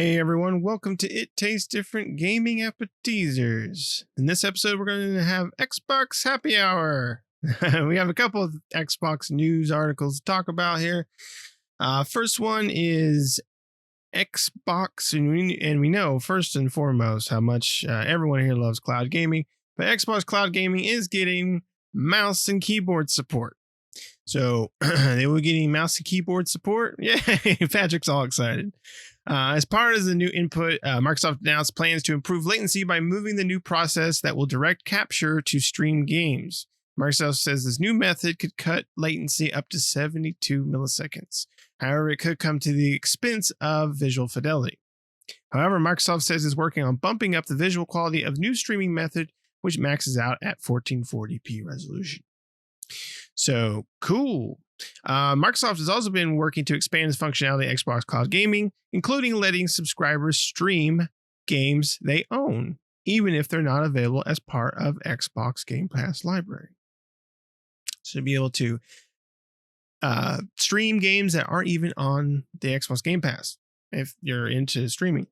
Hey everyone, welcome to It Tastes Different Gaming Appetizers. In this episode, we're going to have Xbox Happy Hour. We have a couple of Xbox news articles to talk about here. First one is Xbox, and we know first and foremost how much everyone here loves cloud gaming, but Xbox Cloud Gaming is getting mouse and keyboard support. So they were getting mouse and keyboard support. Yay, Patrick's all excited. As part of the new input, Microsoft announced plans to improve latency by moving the new process that will direct capture to stream games. Microsoft says this new method could cut latency up to 72 milliseconds. However, it could come to the expense of visual fidelity. However, Microsoft says it's working on bumping up the visual quality of new streaming method, which maxes out at 1440p resolution. So cool. Microsoft has also been working to expand its functionality of Xbox Cloud Gaming, including letting subscribers stream games they own, even if they're not available as part of Xbox Game Pass library. So to be able to stream games that aren't even on the Xbox Game Pass, if you're into streaming.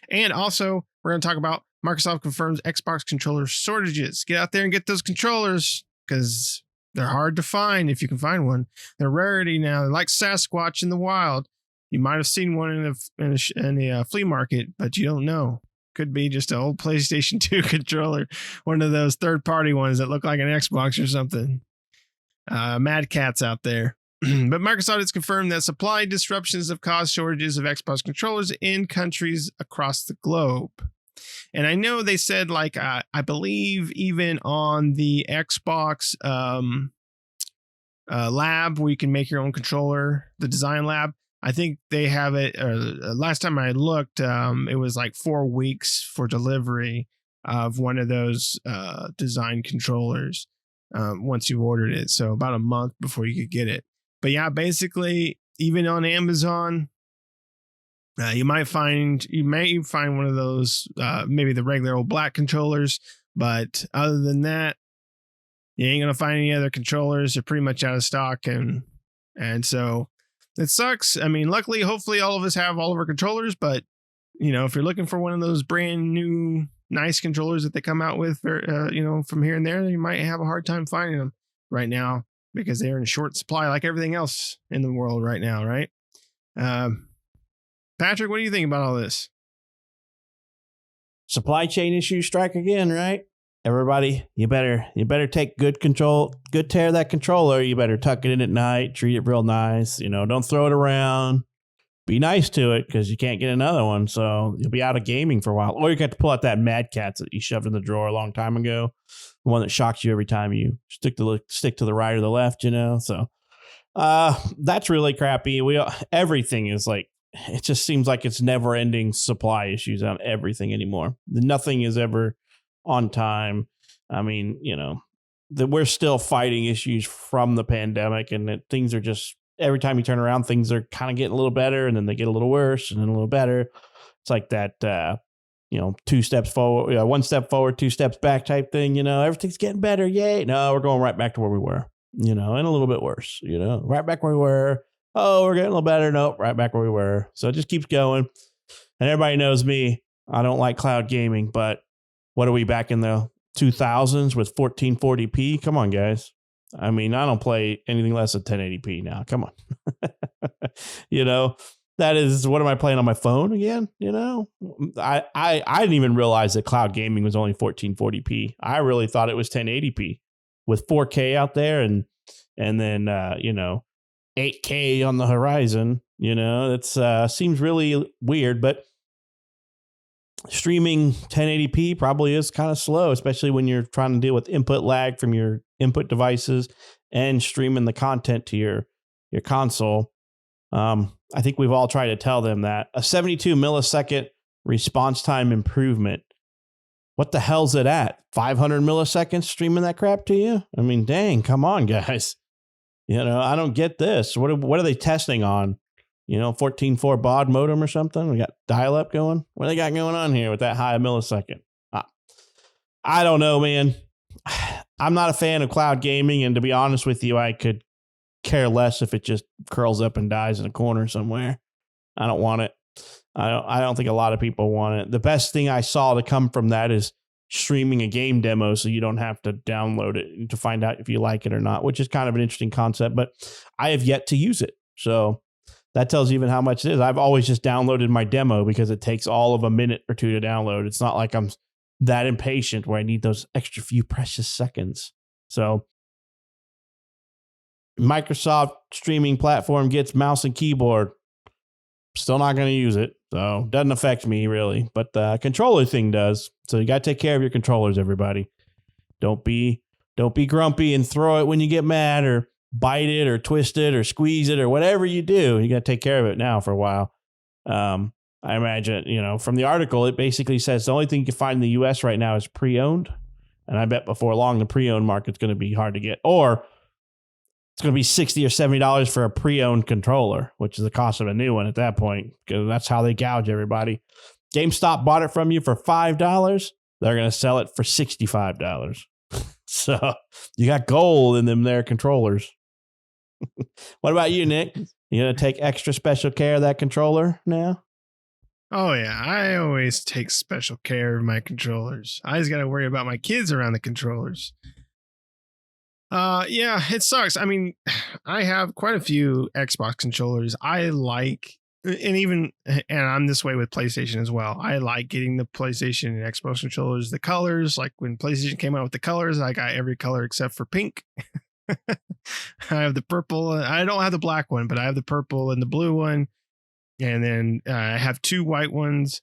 And also, we're going to talk about Microsoft confirms Xbox controller shortages. Get out there and get those controllers, because they're hard to find if you can find one. They're rarity now. They're like Sasquatch in the wild. You might have seen one in a flea market, but you don't know. Could be just an old PlayStation 2 controller, one of those third-party ones that look like an Xbox or something. Mad cats out there. But Microsoft has confirmed that supply disruptions have caused shortages of Xbox controllers in countries across the globe. And I know they said, like, I believe even on the Xbox lab where you can make your own controller, the design lab, I think they have it. Last time I looked, it was like 4 weeks for delivery of one of those design controllers once you ordered it. So about a month before you could get it. But yeah, basically, even on Amazon, you may find one of those, maybe the regular old black controllers, but other than that, you ain't gonna find any other controllers. They're pretty much out of stock, and so it sucks. I mean, luckily, hopefully, all of us have all of our controllers, but you know, if you're looking for one of those brand new nice controllers that they come out with, from here and there, you might have a hard time finding them right now because they're in short supply, like everything else in the world right now, right? Patrick, what do you think about all this? Supply chain issues strike again, right? Everybody, you better take good care of that controller. You better tuck it in at night, treat it real nice. Don't throw it around. Be nice to it because you can't get another one, so you'll be out of gaming for a while. Or you got to pull out that Mad Catz that you shoved in the drawer a long time ago, the one that shocks you every time you stick to the right or the left. So that's really crappy. Everything is like. It just seems like it's never-ending supply issues on everything anymore. Nothing is ever on time. I mean, we're still fighting issues from the pandemic, and things are just, every time you turn around, things are kind of getting a little better, and then they get a little worse, and then a little better. It's like that, 2 steps forward, 1 step forward, 2 steps back type thing. Everything's getting better. Yay. No, we're going right back to where we were, and a little bit worse, right back where we were. Oh, we're getting a little better. Nope, right back where we were. So it just keeps going. And everybody knows me. I don't like cloud gaming, but what are we back in the 2000s with 1440p? Come on, guys. I mean, I don't play anything less than 1080p now. Come on. That is, what am I playing on my phone again? I didn't even realize that cloud gaming was only 1440p. I really thought it was 1080p with 4K out there and then, 8K on the horizon. It seems really weird, but streaming 1080p probably is kind of slow, especially when you're trying to deal with input lag from your input devices and streaming the content to your console. I think we've all tried to tell them that a 72 millisecond response time improvement. What the hell's it at? 500 milliseconds streaming that crap to you? I mean, dang, come on, guys. I don't get this. What are they testing on? 14.4 baud modem or something? We got dial-up going? What do they got going on here with that high millisecond? I don't know, man. I'm not a fan of cloud gaming, and to be honest with you, I could care less if it just curls up and dies in a corner somewhere. I don't want it. I don't think a lot of people want it. The best thing I saw to come from that is streaming a game demo so you don't have to download it to find out if you like it or not, which is kind of an interesting concept, but I have yet to use it. So that tells you even how much it is. I've always just downloaded my demo because it takes all of a minute or two to download. It's not like I'm that impatient where I need those extra few precious seconds. So Microsoft streaming platform gets mouse and keyboard. Still not going to use it. So doesn't affect me really, but the controller thing does. So you got to take care of your controllers, everybody. Don't be grumpy and throw it when you get mad or bite it or twist it or squeeze it or whatever you do. You got to take care of it now for a while. I imagine, from the article, it basically says the only thing you can find in the US right now is pre-owned. And I bet before long, the pre-owned market's going to be hard to get, or it's going to be $60 or $70 for a pre-owned controller, which is the cost of a new one at that point, because that's how they gouge everybody. GameStop bought it from you for $5. They're going to sell it for $65. So you got gold in them there controllers. What about you, Nick? You going to take extra special care of that controller now? Oh, yeah. I always take special care of my controllers. I just got to worry about my kids around the controllers. Yeah, it sucks. I mean, I have quite a few Xbox controllers. I like, and I'm this way with PlayStation as well. I like getting the PlayStation and Xbox controllers, the colors. Like when PlayStation came out with the colors, I got every color except for pink. I have the purple. I don't have the black one, but I have the purple and the blue one. And then I have 2 white ones.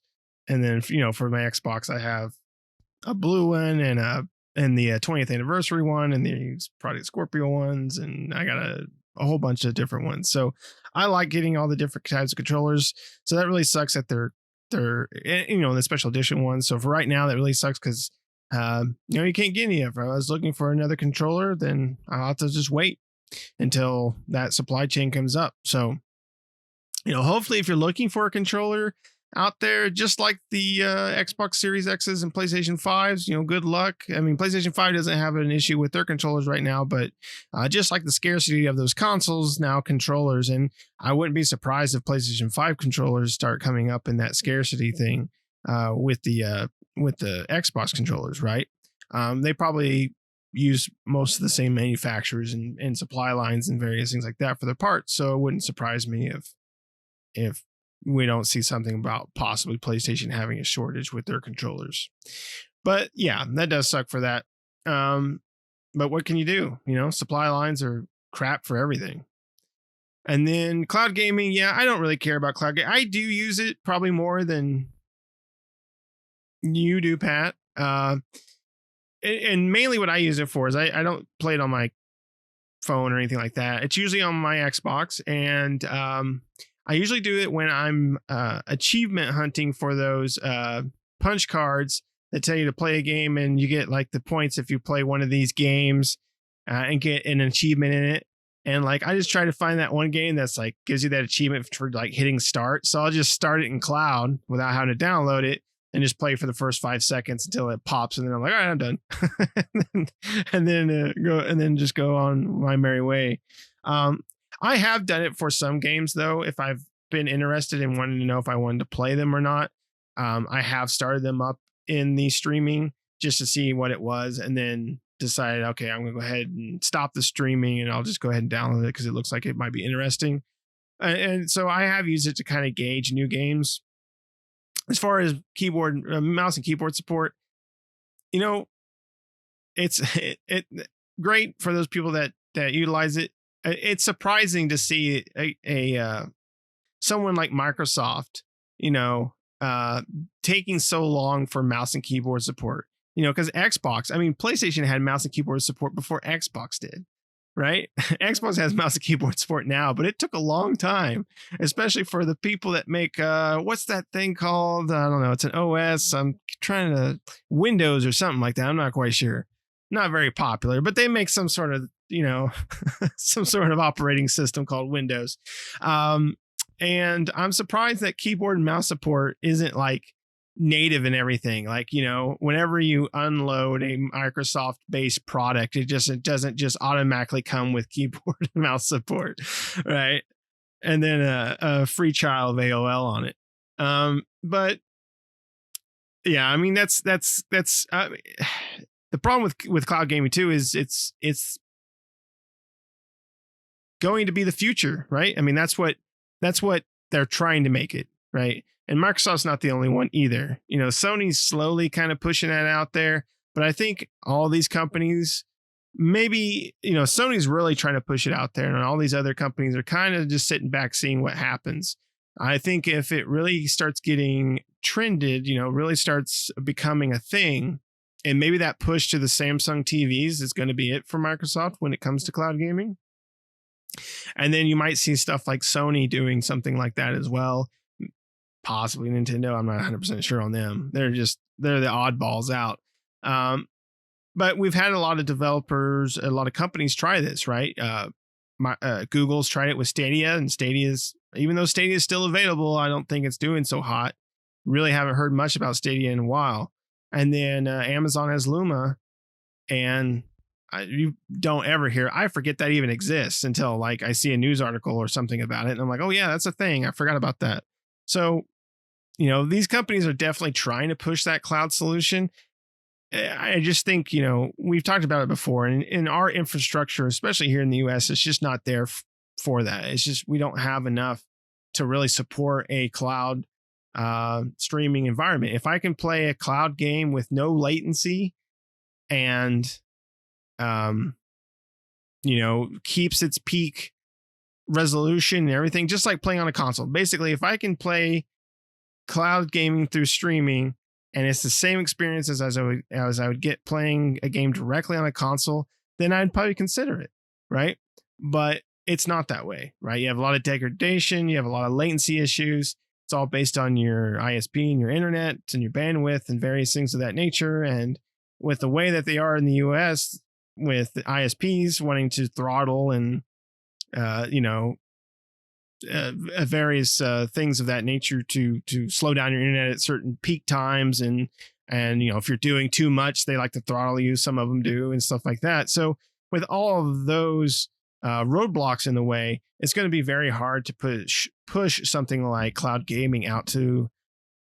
And then, for my Xbox, I have a blue one and the 20th anniversary one and the Project Scorpio ones. And I got a whole bunch of different ones. So I like getting all the different types of controllers. So that really sucks that they're the special edition ones. So for right now, that really sucks because, you can't get any of it. If I was looking for another controller, then I'll have to just wait until that supply chain comes up. So, hopefully if you're looking for a controller out there, just like the Xbox Series X's and PlayStation 5s, good luck. I mean, PlayStation 5 doesn't have an issue with their controllers right now, but just like the scarcity of those consoles, now controllers, and I wouldn't be surprised if PlayStation 5 controllers start coming up in that scarcity thing with the Xbox controllers, right? They probably use most of the same manufacturers and supply lines and various things like that for their parts, so it wouldn't surprise me if we don't see something about possibly PlayStation having a shortage with their controllers. But yeah, that does suck for that. But what can you do? Supply lines are crap for everything. And then cloud gaming. Yeah, I don't really care about cloud gaming. I do use it probably more than you do, Pat. And mainly what I use it for is I don't play it on my phone or anything like that. It's usually on my Xbox, and I usually do it when I'm achievement hunting for those punch cards that tell you to play a game, and you get like the points if you play one of these games and get an achievement in it. And like, I just try to find that one game that's like gives you that achievement for like hitting start. So I'll just start it in cloud without having to download it and just play for the first 5 seconds until it pops. And then I'm like, all right, I'm done. and then just go on my merry way. I have done it for some games though. If I've been interested in wanting to know if I wanted to play them or not, I have started them up in the streaming just to see what it was, and then decided, okay, I'm going to go ahead and stop the streaming and I'll just go ahead and download it because it looks like it might be interesting. And so I have used it to kind of gauge new games. As far as mouse and keyboard support, it's great for those people that utilize it. It's surprising to see a someone like Microsoft, taking so long for mouse and keyboard support. Because PlayStation had mouse and keyboard support before Xbox did, right? Xbox has mouse and keyboard support now, but it took a long time, especially for the people that make what's that thing called? I don't know. It's an OS. I'm trying to Windows or something like that. I'm not quite sure. Not very popular, but they make some sort of some sort of operating system called Windows. And I'm surprised that keyboard and mouse support isn't like native and everything. Like, whenever you unload a Microsoft based product, it doesn't just automatically come with keyboard and mouse support. Right. And then a free trial of AOL on it. But yeah, I mean, that's the problem with cloud gaming too is it's going to be the future, right? I mean, that's what they're trying to make it, right? And Microsoft's not the only one either. You know, Sony's slowly kind of pushing that out there, but I think all these companies, maybe, you know, Sony's really trying to push it out there, and all these other companies are kind of just sitting back seeing what happens. I think if it really starts getting trended, you know, really starts becoming a thing, and maybe that push to the Samsung TVs is going to be it for Microsoft when it comes to cloud gaming. And then you might see stuff like Sony doing something like that as well. Possibly Nintendo. I'm not 100% sure on them. They're the oddballs out. But we've had a lot of developers, a lot of companies try this, right? Google's tried it with Stadia, and even though Stadia is still available, I don't think it's doing so hot. Really haven't heard much about Stadia in a while. And then Amazon has Luma, and you don't ever hear. I forget that even exists until like I see a news article or something about it, and I'm like, oh yeah, that's a thing. I forgot about that. So, you know, these companies are definitely trying to push that cloud solution. I just think, you know, we've talked about it before, and in our infrastructure, especially here in the US, it's just not there for that. It's just, we don't have enough to really support a cloud streaming environment. If I can play a cloud game with no latency and, you know, keeps its peak resolution and everything, just like playing on a console. Basically, if I can play cloud gaming through streaming, and it's the same experience as I would get playing a game directly on a console, then I'd probably consider it, right? But it's not that way, right? You have a lot of degradation, you have a lot of latency issues. It's all based on your ISP and your internet and your bandwidth and various things of that nature. And with the way that they are in the US, with the ISPs wanting to throttle and various things of that nature to slow down your internet at certain peak times, and you know, if you're doing too much, they like to throttle you. Some of them do, and stuff like that. So with all of those roadblocks in the way, it's going to be very hard to push something like cloud gaming out to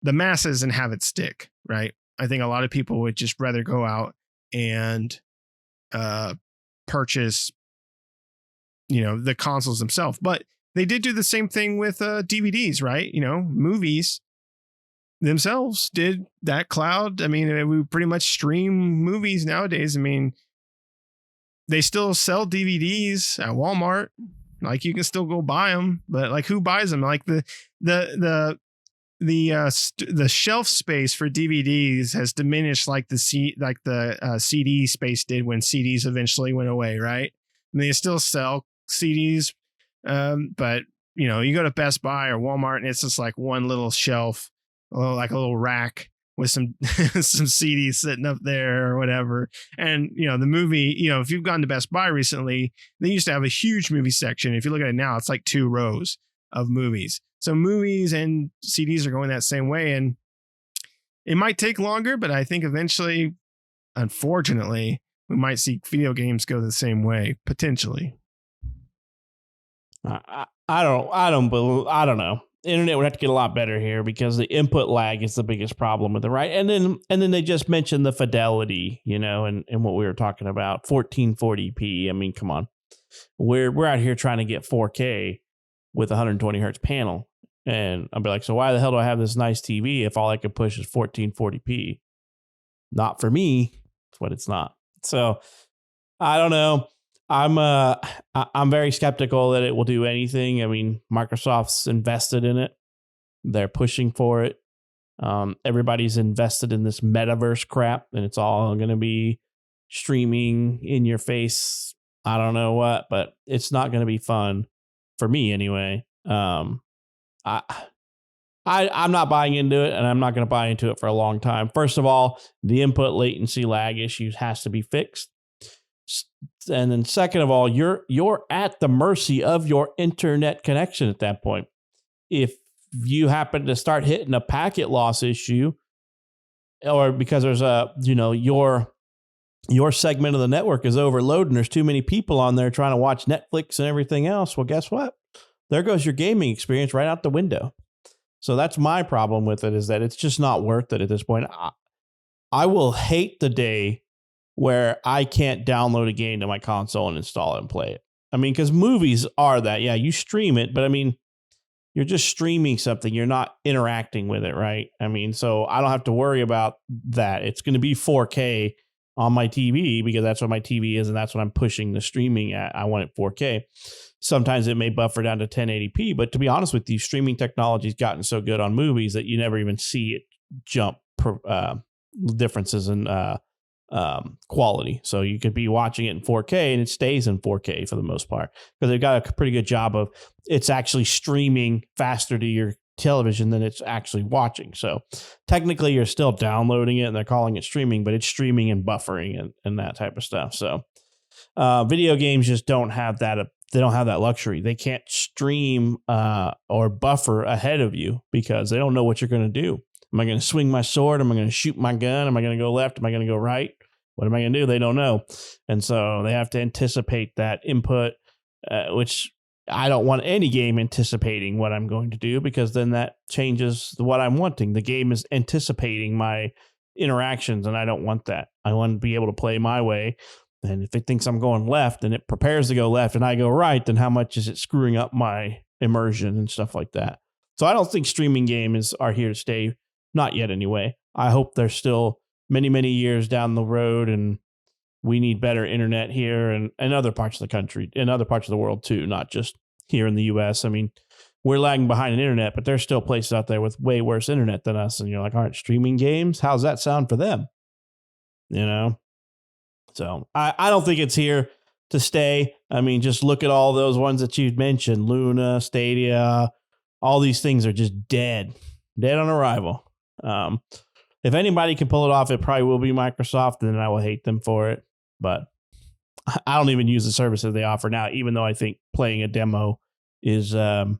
the masses and have it stick, right? I think a lot of people would just rather go out and purchase, you know, the consoles themselves. But they did do the same thing with DVDs, right? You know, movies themselves did that cloud. I mean, we pretty much stream movies nowadays. I mean, they still sell DVDs at Walmart. Like, you can still go buy them, but like, who buys them? Like the shelf space for DVDs has diminished like the CD space did when CDs eventually went away, right? And they still sell CDs. But you know, you go to Best Buy or Walmart, and it's just like one little shelf, like a little rack with some some CDs sitting up there or whatever. And you know, the movie, you know, if you've gone to Best Buy recently, they used to have a huge movie section. If you look at it now, it's like 2 rows of movies. So movies and CDs are going that same way, and it might take longer, but I think eventually, unfortunately, we might see video games go the same way, potentially. I don't know. Internet would have to get a lot better here, because the input lag is the biggest problem with it, right? And then they just mentioned the fidelity, you know, and what we were talking about, 1440p. I mean, come on, we're out here trying to get 4K with 120 hertz panel, and I'll be like, so why the hell do I have this nice TV if all I can push is 1440p? Not for me. That's what it's not. So I don't know. I'm very skeptical that it will do anything. I mean, Microsoft's invested in it. They're pushing for it. Everybody's invested in this metaverse crap, and it's all going to be streaming in your face. I don't know what, but it's not going to be fun for me anyway. I'm not buying into it, and I'm not going to buy into it for a long time. First of all, the input latency lag issues has to be fixed. And then second of all, you're at the mercy of your internet connection at that point. If you happen to start hitting a packet loss issue, or because there's your segment of the network is overloaded and there's too many people on there trying to watch Netflix and everything else, well, guess what? There goes your gaming experience right out the window. So that's my problem with it, is that it's just not worth it at this point. I will hate the day where I can't download a game to my console and install it and play it. I mean, because movies are that. Yeah, you stream it, but I mean, you're just streaming something. You're not interacting with it, right? I mean, so I don't have to worry about that. It's going to be 4K on my TV because that's what my TV is, and that's what I'm pushing the streaming at. I want it 4K. Sometimes it may buffer down to 1080p, but to be honest with you, streaming technology's gotten so good on movies that you never even see it jump differences in quality. So you could be watching it in 4K and it stays in 4K for the most part, because they've got a pretty good job of it's actually streaming faster to your television than it's actually watching. So technically you're still downloading it and they're calling it streaming, but it's streaming and buffering and that type of stuff. So video games just don't have that. They don't have that luxury. They can't stream or buffer ahead of you because they don't know what you're going to do. Am I going to swing my sword? Am I going to shoot my gun? Am I going to go left? Am I going to go right? What am I going to do? They don't know. And so they have to anticipate that input, which I don't want any game anticipating what I'm going to do, because then that changes what I'm wanting. The game is anticipating my interactions, and I don't want that. I want to be able to play my way. And if it thinks I'm going left and it prepares to go left and I go right, then how much is it screwing up my immersion and stuff like that? So I don't think streaming games are here to stay. Not yet, anyway. I hope they're still many, many years down the road, and we need better internet here and other parts of the country, and other parts of the world too, not just here in the U.S. I mean, we're lagging behind in internet, but there's still places out there with way worse internet than us. And you're like, aren't streaming games? How's that sound for them? You know? So I don't think it's here to stay. I mean, just look at all those ones that you've mentioned, Luna, Stadia, all these things are just dead on arrival. If anybody can pull it off, it probably will be Microsoft, and then I will hate them for it. But I don't even use the services they offer now, even though I think playing a demo is kind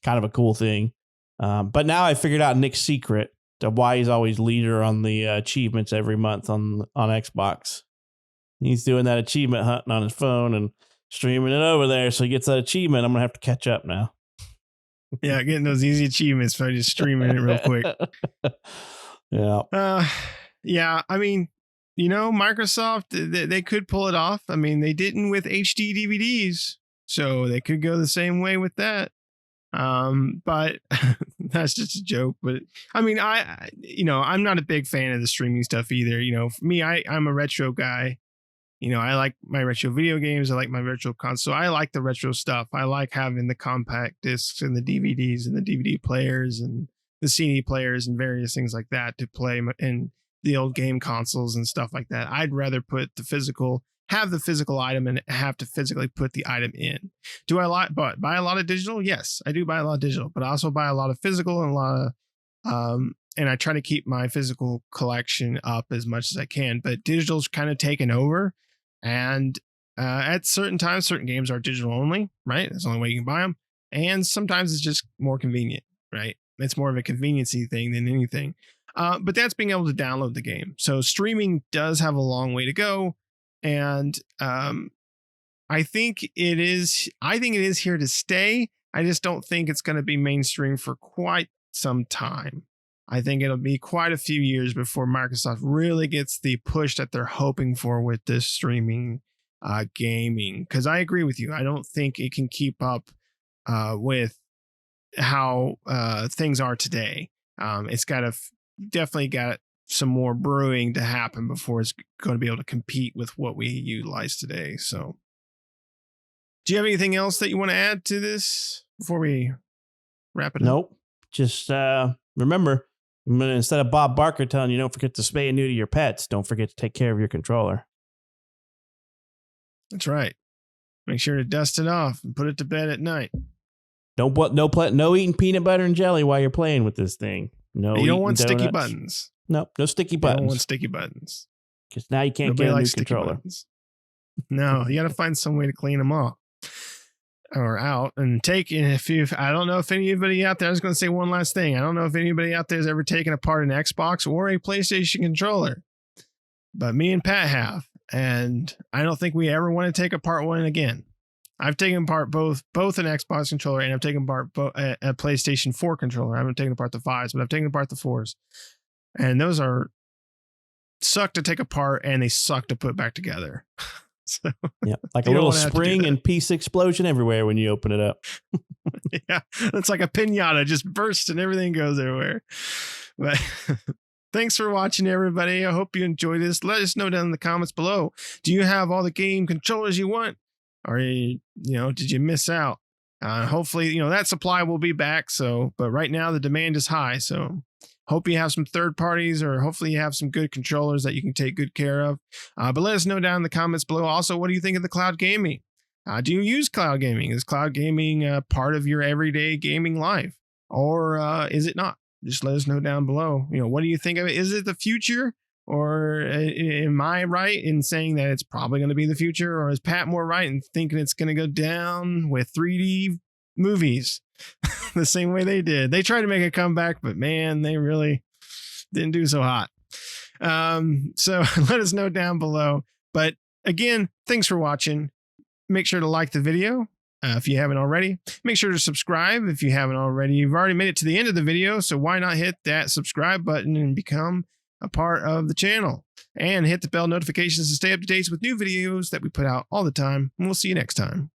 of a cool thing. But now I figured out Nick's secret of why he's always leader on the achievements every month on Xbox. He's doing that achievement hunting on his phone and streaming it over there, so he gets that achievement. I'm going to have to catch up now. Yeah, getting those easy achievements by just streaming it real quick. Yeah. Yeah, I mean, you know, Microsoft, they could pull it off. I mean, they didn't with HD DVDs, so they could go the same way with that. But that's just a joke. But I mean, I'm not a big fan of the streaming stuff either. You know, for me, I'm a retro guy. You know, I like my retro video games. I like my retro console. I like the retro stuff. I like having the compact discs and the DVDs and the DVD players and the CD players and various things like that to play in the old game consoles and stuff like that. I'd rather have the physical item and have to physically put the item in. Do I buy a lot of digital? Yes, I do buy a lot of digital, but I also buy a lot of physical and a lot of, and I try to keep my physical collection up as much as I can, but digital's kind of taken over. And at certain times, certain games are digital only, right? That's the only way you can buy them. And sometimes it's just more convenient, right? It's more of a conveniency thing than anything. But that's being able to download the game. So streaming does have a long way to go. And I think it is here to stay. I just don't think it's going to be mainstream for quite some time. I think it'll be quite a few years before Microsoft really gets the push that they're hoping for with this streaming gaming. Because I agree with you. I don't think it can keep up with how things are today. It's definitely got some more brewing to happen before it's going to be able to compete with what we utilize today. So, do you have anything else that you want to add to this before we wrap it up? Nope. Just remember, instead of Bob Barker telling you don't forget to spay and neuter your pets, don't forget to take care of your controller. That's right. Make sure to dust it off and put it to bed at night. No eating peanut butter and jelly while you're playing with this thing. No, you don't want sticky buttons. Nope, no sticky buttons. You don't want sticky buttons. Because now you can't get a new controller. Buttons. No, you got to find some way to clean them off or out and take. And I don't know if anybody out there, I was going to say one last thing. I don't know if anybody out there has ever taken apart an Xbox or a PlayStation controller, but me and Pat have, and I don't think we ever want to take apart one again. I've taken apart both an Xbox controller, and I've taken apart a PlayStation 4 controller. I haven't taken apart the 5s, but I've taken apart the 4s. And those suck to take apart, and they suck to put back together. So, yeah, like a little spring and piece explosion everywhere when you open it up. Yeah, it's like a pinata, just bursts and everything goes everywhere. But thanks for watching, everybody. I hope you enjoyed this. Let us know down in the comments below. Do you have all the game controllers you want? Or, did you miss out? Hopefully, that supply will be back. But right now the demand is high. So hope you have some third parties, or hopefully you have some good controllers that you can take good care of. But let us know down in the comments below. Also, what do you think of the cloud gaming? Do you use cloud gaming? Is cloud gaming part of your everyday gaming life? Or is it not? Just let us know down below. What do you think of it? Is it the future? Or am I right in saying that it's probably going to be the future? Or is Pat more right in thinking it's going to go down with 3D movies the same way they did? They tried to make a comeback, but man, they really didn't do so hot. So let us know down below. But again, thanks for watching. Make sure to like the video if you haven't already. Make sure to subscribe if you haven't already. You've already made it to the end of the video, so why not hit that subscribe button and become a part of the channel, and hit the bell notifications to stay up to date with new videos that we put out all the time. And we'll see you next time.